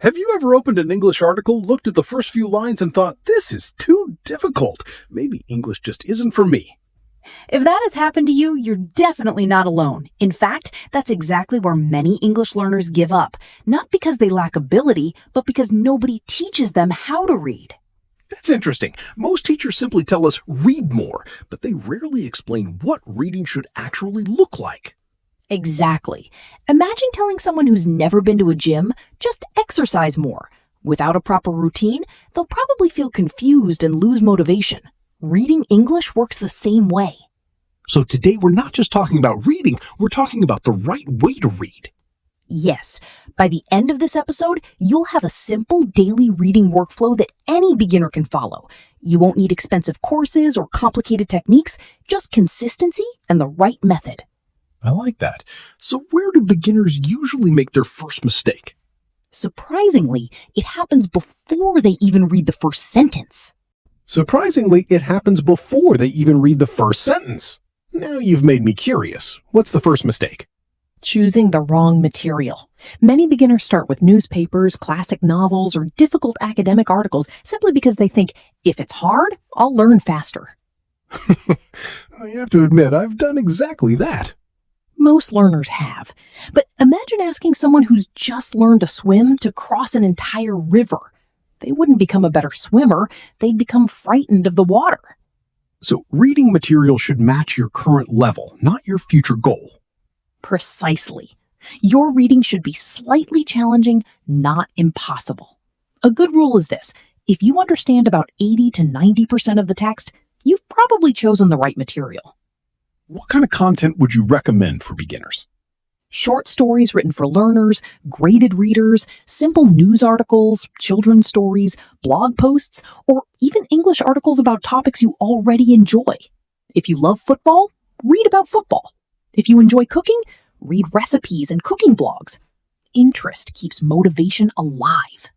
Have you ever opened an English article, looked at the first few lines, and thought, this is too difficult? Maybe English just isn't for me. If that has happened to you, you're definitely not alone. In fact, that's exactly where many English learners give up, not because they lack ability, but because nobody teaches them how to read. That's interesting. Most teachers simply tell us read more, but they rarely explain what reading should actually look like. Exactly. Imagine telling someone who's never been to a gym, just exercise more. Without a proper routine, they'll probably feel confused and lose motivation. Reading English works the same way. So today we're not just talking about reading, we're talking about the right way to read. Yes, by the end of this episode, you'll have a simple daily reading workflow that any beginner can follow. You won't need expensive courses or complicated techniques, just consistency and the right method. I like that. So where do beginners usually make their first mistake? Surprisingly, it happens before they even read the first sentence. Surprisingly, it happens before they even read the first sentence. Now you've made me curious. What's the first mistake? Choosing the wrong material. Many beginners start with newspapers, classic novels, or difficult academic articles simply because they think, if it's hard, I'll learn faster. I have to admit, I've done exactly that. Most learners have. But imagine asking someone who's just learned to swim to cross an entire river. They wouldn't become a better swimmer, they'd become frightened of the water. So reading material should match your current level, not your future goal. Precisely. Your reading should be slightly challenging, not impossible. A good rule is this: if you understand about 80 to 90% of the text, you've probably chosen the right material. What kind of content would you recommend for beginners? Short stories written for learners, graded readers, simple news articles, children's stories, blog posts, or even English articles about topics you already enjoy. If you love football, read about football. If you enjoy cooking, read recipes and cooking blogs. Interest keeps motivation alive.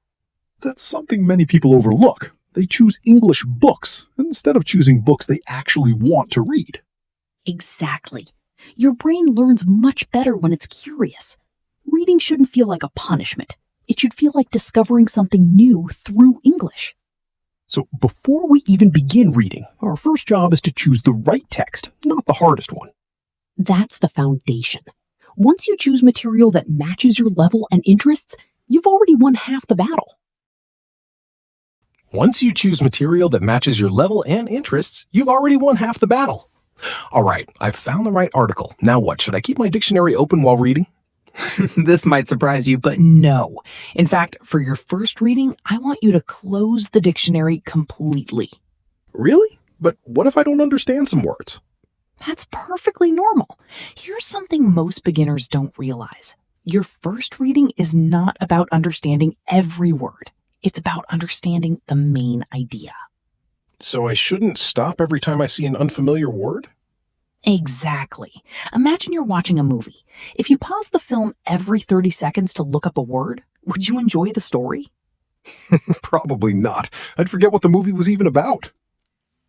That's something many people overlook. They choose English books instead of choosing books they actually want to read. Exactly. Your brain learns much better when it's curious. Reading shouldn't feel like a punishment. It should feel like discovering something new through English. So before we even begin reading, our first job is to choose the right text, not the hardest one. That's the foundation. Once you choose material that matches your level and interests, you've already won half the battle. Once you choose material that matches your level and interests, you've already won half the battle. All right, I've found the right article. Now what? Should I keep my dictionary open while reading? This might surprise you, but no. In fact, for your first reading, I want you to close the dictionary completely. Really? But what if I don't understand some words? That's perfectly normal. Here's something most beginners don't realize. Your first reading is not about understanding every word. It's about understanding the main idea. So I shouldn't stop every time I see an unfamiliar word? Exactly. Imagine you're watching a movie. If you pause the film every 30 seconds to look up a word, would you enjoy the story? Probably not. I'd forget what the movie was even about.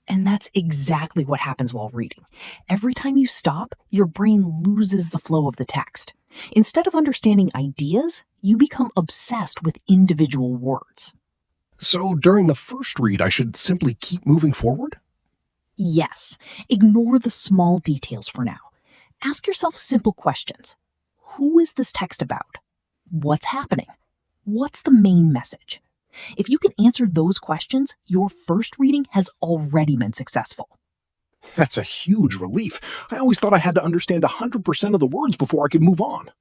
And that's exactly what happens while reading. Every time you stop, your brain loses the flow of the text. Instead of understanding ideas, you become obsessed with individual words. So during the first read, I should simply keep moving forward? Yes. Ignore the small details for now. Ask yourself simple questions. Who is this text about? What's happening? What's the main message? If you can answer those questions, your first reading has already been successful. That's a huge relief. I always thought I had to understand 100% of the words before I could move on.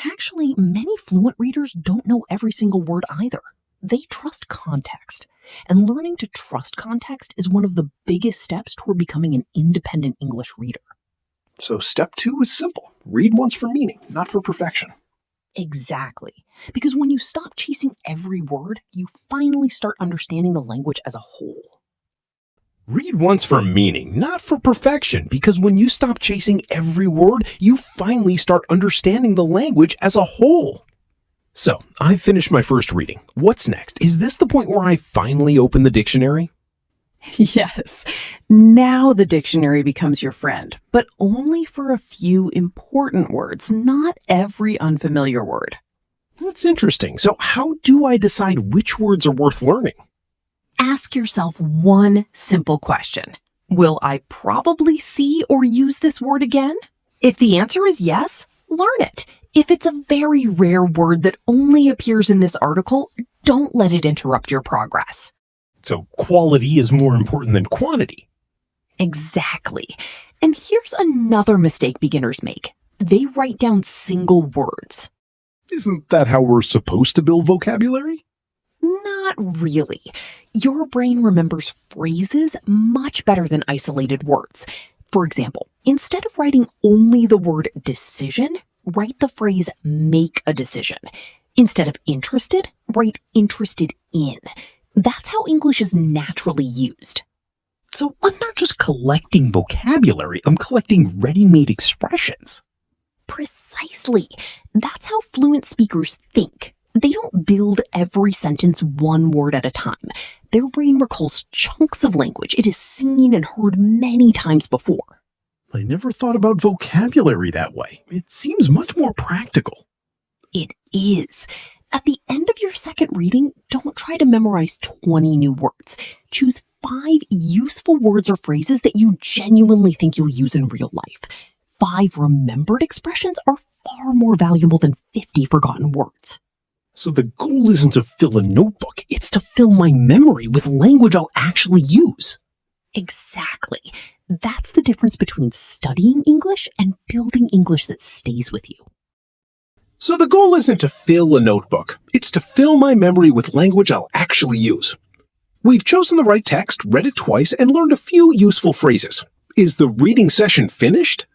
Actually, many fluent readers don't know every single word either. They trust context, and learning to trust context is one of the biggest steps toward becoming an independent English reader. So step 2 is simple. Read once for meaning, not for perfection. Exactly. Because when you stop chasing every word, you finally start understanding the language as a whole. Read once for meaning, not for perfection, because when you stop chasing every word, you finally start understanding the language as a whole. So, I've finished my first reading. What's next? Is this the point where I finally open the dictionary? Yes. Now the dictionary becomes your friend, but only for a few important words, not every unfamiliar word. That's interesting. So how do I decide which words are worth learning? Ask yourself one simple question. Will I probably see or use this word again? If the answer is yes, learn it. If it's a very rare word that only appears in this article, don't let it interrupt your progress. So quality is more important than quantity. Exactly. And here's another mistake beginners make. They write down single words. Isn't that how we're supposed to build vocabulary? Not really. Your brain remembers phrases much better than isolated words. For example, instead of writing only the word decision, write the phrase make a decision. Instead of interested, write interested in. That's how English is naturally used. So I'm not just collecting vocabulary, I'm collecting ready-made expressions. Precisely. That's how fluent speakers think. They don't build every sentence one word at a time. Their brain recalls chunks of language it has seen and heard many times before. I never thought about vocabulary that way. It seems much more practical. It is. At the end of your second reading, don't try to memorize 20 new words. Choose 5 useful words or phrases that you genuinely think you'll use in real life. 5 remembered expressions are far more valuable than 50 forgotten words. So the goal isn't to fill a notebook, it's to fill my memory with language I'll actually use. Exactly. That's the difference between studying English and building English that stays with you. So the goal isn't to fill a notebook, it's to fill my memory with language I'll actually use. We've chosen the right text, read it twice, and learned a few useful phrases. Is the reading session finished?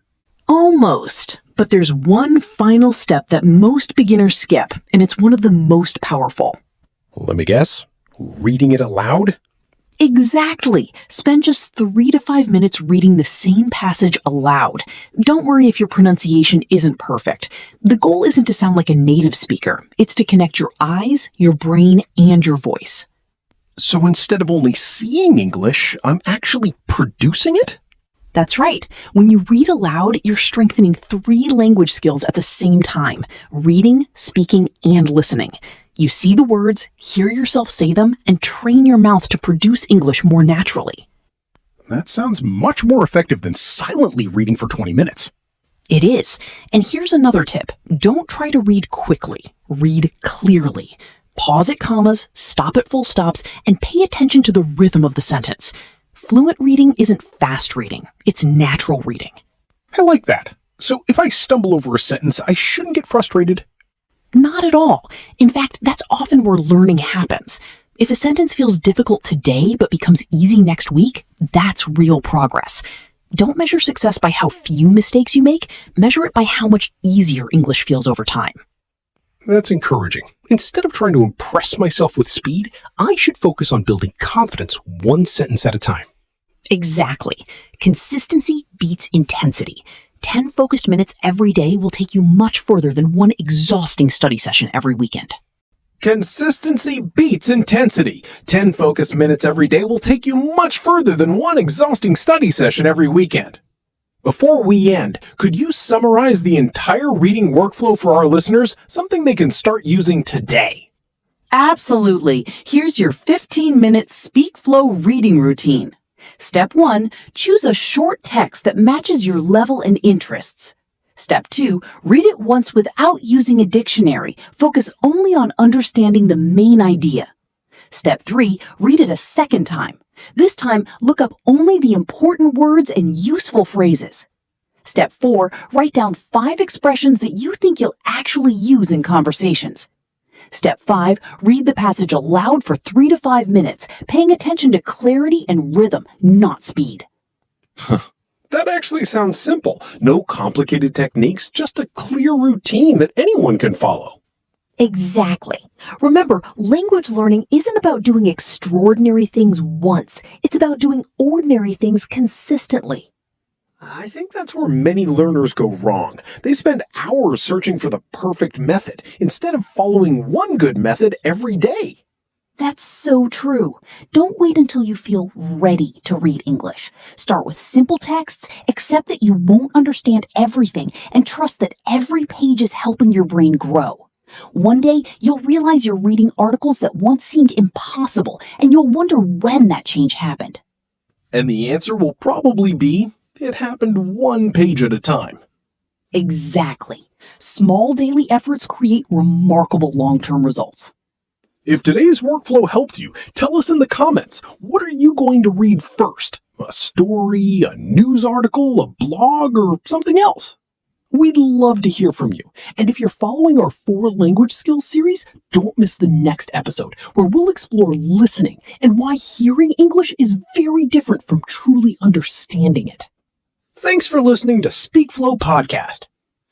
Almost. But there's one final step that most beginners skip, and it's one of the most powerful. Let me guess. Reading it aloud? Exactly. Spend just 3 to 5 minutes reading the same passage aloud. Don't worry if your pronunciation isn't perfect. The goal isn't to sound like a native speaker. It's to connect your eyes, your brain, and your voice. So instead of only seeing English, I'm actually producing it? That's right. When you read aloud, you're strengthening 3 language skills at the same time: reading, speaking, and listening. You see the words, hear yourself say them, and train your mouth to produce English more naturally. That sounds much more effective than silently reading for 20 minutes. It is. And here's another tip. Don't try to read quickly. Read clearly. Pause at commas, stop at full stops, and pay attention to the rhythm of the sentence. Fluent reading isn't fast reading. It's natural reading. I like that. So if I stumble over a sentence, I shouldn't get frustrated. Not at all. In fact, that's often where learning happens. If a sentence feels difficult today but becomes easy next week, that's real progress. Don't measure success by how few mistakes you make. Measure it by how much easier English feels over time. That's encouraging. Instead of trying to impress myself with speed, I should focus on building confidence one sentence at a time. Exactly. Consistency beats intensity. 10 focused minutes every day will take you much further than one exhausting study session every weekend. Consistency beats intensity. 10 focused minutes every day will take you much further than one exhausting study session every weekend. Before we end, could you summarize the entire reading workflow for our listeners, something they can start using today? Absolutely. Here's your 15-minute SpeakFlow reading routine. Step 1, choose a short text that matches your level and interests. Step 2, read it once without using a dictionary. Focus only on understanding the main idea. Step 3, read it a second time. This time, look up only the important words and useful phrases. Step 4, write down 5 expressions that you think you'll actually use in conversations. Step 5, read the passage aloud for 3 to 5 minutes, paying attention to clarity and rhythm, not speed. That actually sounds simple. No complicated techniques, just a clear routine that anyone can follow. Exactly. Remember, language learning isn't about doing extraordinary things once. It's about doing ordinary things consistently. I think that's where many learners go wrong. They spend hours searching for the perfect method instead of following one good method every day. That's so true. Don't wait until you feel ready to read English. Start with simple texts, accept that you won't understand everything, and trust that every page is helping your brain grow. One day, you'll realize you're reading articles that once seemed impossible, and you'll wonder when that change happened. And the answer will probably be, it happened one page at a time. Exactly. Small daily efforts create remarkable long-term results. If today's workflow helped you, tell us in the comments, what are you going to read first? A story, a news article, a blog, or something else? We'd love to hear from you. And if you're following our 4 language skills series, don't miss the next episode, where we'll explore listening and why hearing English is very different from truly understanding it. Thanks for listening to SpeakFlow Podcast.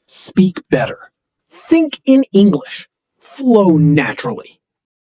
Speak better. Think in English. Flow naturally.